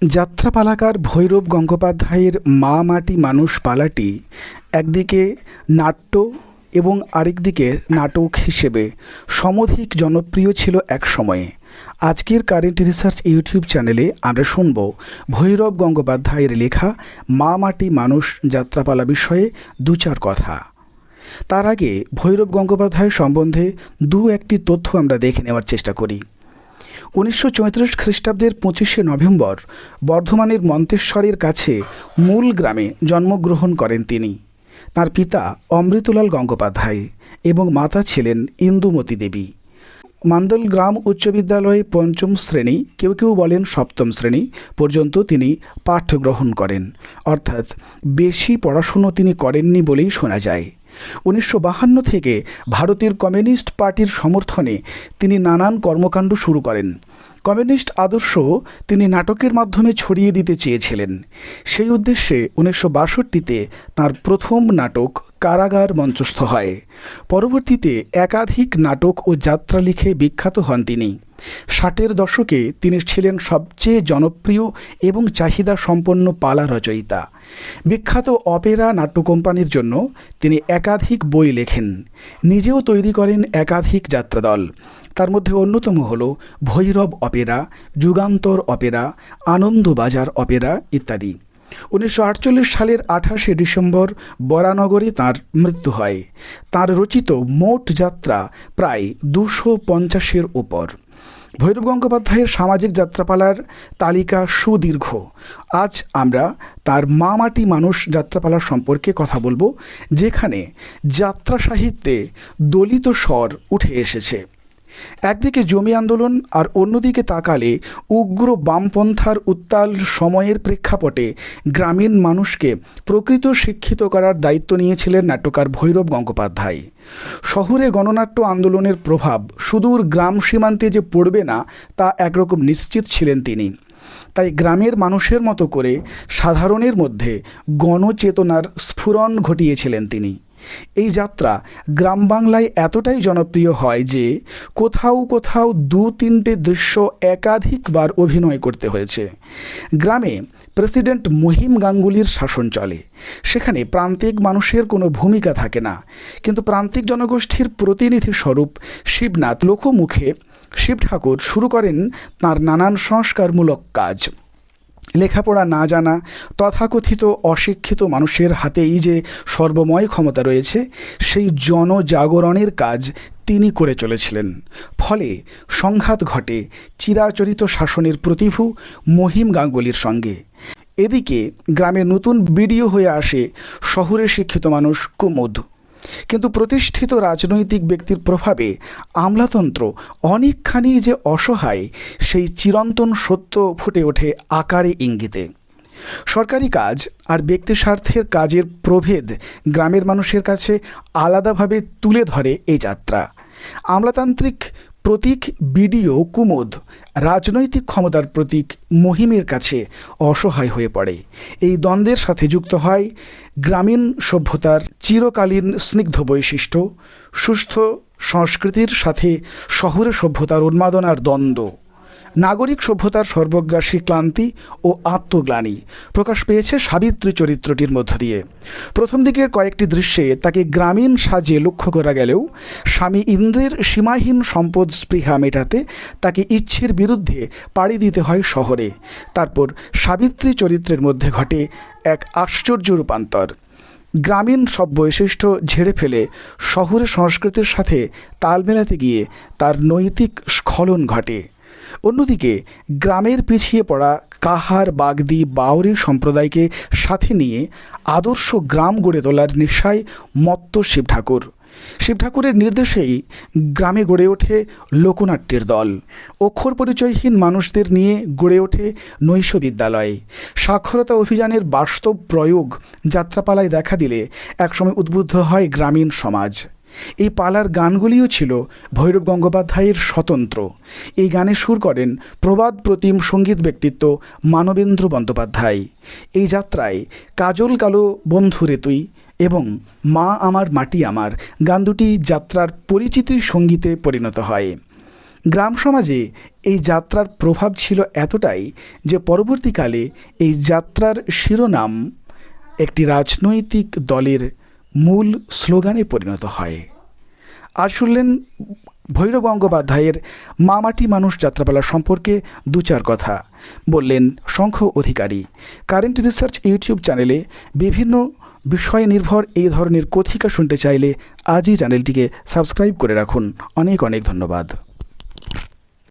যাত্রাপালাকার ভৈরব গঙ্গোপাধ্যায়ের মা মাটি মানুষ পালাটি একদিকে নাট্য এবং আরেকদিকে নাটক হিসেবে সমধিক জনপ্রিয় ছিল এক সময়ে। আজকের কারেন্ট রিসার্চ ইউটিউব চ্যানেলে আমরা শুনব ভৈরব গঙ্গোপাধ্যায়ের লেখা মা মাটি মানুষ যাত্রাপালা বিষয়ে দু চার কথা। তার আগে ভৈরব গঙ্গোপাধ্যায় সম্বন্ধে দু একটি তথ্য আমরা দেখে নেওয়ার চেষ্টা করি। 1934 খ্রিস্টাব্দের 25শে নভেম্বর বর্ধমানের মন্তেশ্বরের কাছে মূল গ্রামে জন্মগ্রহণ করেন তিনি। তার পিতা অমৃতলাল গঙ্গোপাধ্যায় এবং মাতা ছিলেন ইন্দুমতী দেবী। মান্দলগ্রাম উচ্চ বিদ্যালয়ে পঞ্চম শ্রেণী, কেউ কেউ বলেন সপ্তম শ্রেণী পর্যন্ত তিনি পাঠ গ্রহণ করেন, অর্থাৎ বেশি পড়াশুনো তিনি করেননি বলেই শোনা যায়। 1952 থেকে ভারতের কমিউনিস্ট পার্টির সমর্থনে তিনি নানান কর্মকাণ্ড শুরু করেন। কমিউনিস্ট আদর্শ তিনি নাটকের মাধ্যমে ছড়িয়ে দিতে চেয়েছিলেন। সেই উদ্দেশ্যে 1962-তে তাঁর প্রথম নাটক কারাগার মঞ্চস্থ হয়। পরবর্তীতে একাধিক নাটক ও যাত্রা লিখে বিখ্যাত হন তিনি। 60-এর দশকে তিনি ছিলেন সবচেয়ে জনপ্রিয় এবং চাহিদা সম্পন্ন পালা রচয়িতা। বিখ্যাত অপেরা নাট্য কোম্পানির জন্য তিনি একাধিক বই লেখেন, নিজেও তৈরি করেন একাধিক যাত্রাদল। তার মধ্যে অন্যতম হল Bhairab opera, Jugantar opera, Anandabazar opera ইত্যাদি। 1948 সালের 28শে ডিসেম্বর বরানগরে তাঁর মৃত্যু হয়। তাঁর রচিত মোট যাত্রা প্রায় 250-এর উপর। ভৈরব গঙ্গোপাধ্যায়ের সামাজিক যাত্রাপালার তালিকা সুদীর্ঘ। আজ আমরা তার মা মাটি মানুষ যাত্রাপালা সম্পর্কে কথা বলবো, যেখানে যাত্রা সাহিত্যে দলিত স্বর উঠে এসেছে। একদিকে জমি আন্দোলন আর অন্যদিকে তাকালে উগ্র বামপন্থার উত্তাল সময়ের প্রেক্ষাপটে গ্রামীণ মানুষকে প্রকৃত শিক্ষিত করার দায়িত্ব নিয়েছিলেন নাট্যকার ভৈরব গঙ্গোপাধ্যায়। শহুরে গণনাট্য আন্দোলনের প্রভাব সুদূর গ্রাম সীমান্তে যে পড়বে না তা একরকম নিশ্চিত ছিলেন তিনি। তাই গ্রামের মানুষের মতো করে সাধারণের মধ্যে গণচেতনার স্ফুরণ ঘটিয়েছিলেন তিনি। এই যাত্রা গ্রাম বাংলায় এতটাই জনপ্রিয় হয় যে কোথাও কোথাও 2-3টে দৃশ্য একাধিকবার অভিনয় করতে হয়েছে। গ্রামে প্রেসিডেন্ট মহিম গাঙ্গুলির শাসন চলে। সেখানে প্রান্তিক মানুষের কোনো ভূমিকা থাকে না, কিন্তু প্রান্তিক জনগোষ্ঠীর প্রতিনিধি স্বরূপ শিবনাথ লোকমুখে শিব ঠাকুর শুরু করেন তাঁর নানান সংস্কারমূলক কাজ। লেখাপড়া না জানা তথাকথিত অশিক্ষিত মানুষের হাতেই যে সর্বময় ক্ষমতা রয়েছে, সেই জনজাগরণের কাজ তিনি করে চলেছিলেন। ফলে সংঘাত ঘটে চিরাচরিত শাসনের প্রতিভু মহিম গাঙ্গুলির সঙ্গে। এদিকে গ্রামে নতুন বিডিও হয়ে আসে শহুরে শিক্ষিত মানুষ কুমুদ। কিন্তু প্রতিষ্ঠিত রাজনৈতিক ব্যক্তির প্রভাবে আমলাতন্ত্র অনেকখানি যে অসহায়, সেই চিরন্তন সত্য ফুটে ওঠে আকারে ইঙ্গিতে। সরকারি কাজ আর ব্যক্তি স্বার্থের কাজের প্রভেদ গ্রামের মানুষের কাছে আলাদাভাবে তুলে ধরে এই যাত্রা। আমলাতান্ত্রিক প্রতীক বিডিও কুমুদ রাজনৈতিক ক্ষমতার প্রতীক মহিমের কাছে অসহায় হয়ে পড়ে। এই দ্বন্দ্বের সাথে যুক্ত হয় গ্রামীণ সভ্যতার চিরকালীন স্নিগ্ধ বৈশিষ্ট্য, সুস্থ সংস্কৃতির সাথে শহুরে সভ্যতার উন্মাদনার দ্বন্দ্ব। নাগরিক সভ্যতার সর্বগ্রাসী ক্লান্তি ও আত্মগ্লানি প্রকাশ পেয়েছে সাবিত্রী চরিত্রটির মধ্য দিয়ে। প্রথম দিকের কয়েকটি দৃশ্যে তাকে গ্রামীণ সাজে লক্ষ্য করা গেলেও স্বামী ইন্দ্রের সীমাহীন সম্পদ স্পৃহা মেটাতে তাকে ইচ্ছের বিরুদ্ধে পাড়ি দিতে হয় শহরে। তারপর সাবিত্রী চরিত্রের মধ্যে ঘটে এক আশ্চর্য রূপান্তর। গ্রামীণ সব বৈশিষ্ট্য ঝেড়ে ফেলে শহুরে সংস্কৃতির সাথে তাল মেলাতে গিয়ে তার নৈতিক স্খলন ঘটে। অন্যদিকে গ্রামের পিছিয়ে পড়া কাহার, বাগদি, বাউরি সম্প্রদায়কে সাথে নিয়ে আদর্শ গ্রাম গড়ে তোলার নেশায় মত্ত শিব ঠাকুর। শিব ঠাকুরের নির্দেশেই গ্রামে গড়ে ওঠে লোকনাট্যের দল। অক্ষর পরিচয়হীন মানুষদের নিয়ে গড়ে ওঠে নৈশ বিদ্যালয়। সাক্ষরতা অভিযানের বাস্তব প্রয়োগ যাত্রাপালায় দেখা দিলে একসময় উদ্বুদ্ধ হয় গ্রামীণ সমাজ। এই পালার গানগুলিও ছিল ভৈরব গঙ্গোপাধ্যায়ের স্বতন্ত্র। এই গানে সুর করেন প্রবাদ প্রতিম সঙ্গীত ব্যক্তিত্ব মানবেন্দ্র বন্দ্যোপাধ্যায়। এই যাত্রায় কাজল কালো বন্ধুরে তুই এবং মা আমার মাটি আমার গান দুটি যাত্রার পরিচিতি সঙ্গীতে পরিণত হয়। গ্রাম সমাজে এই যাত্রার প্রভাব ছিল এতটাই যে পরবর্তীকালে এই যাত্রার শিরোনাম একটি রাজনৈতিক দলের মূল স্লোগানে পরিণত হয়। আজ শুনলেন ভৈরব গঙ্গোপাধ্যায়ের মা মাটি মানুষ যাত্রাপালা সম্পর্কে দু চার কথা বললেন শঙ্খ অধিকারী। কারেন্ট রিসার্চ ইউটিউব চ্যানেলে বিভিন্ন বিষয় নির্ভর এই ধরনের কথিকা শুনতে চাইলে আজই চ্যানেলটিকে সাবস্ক্রাইব করে রাখুন। অনেক অনেক ধন্যবাদ।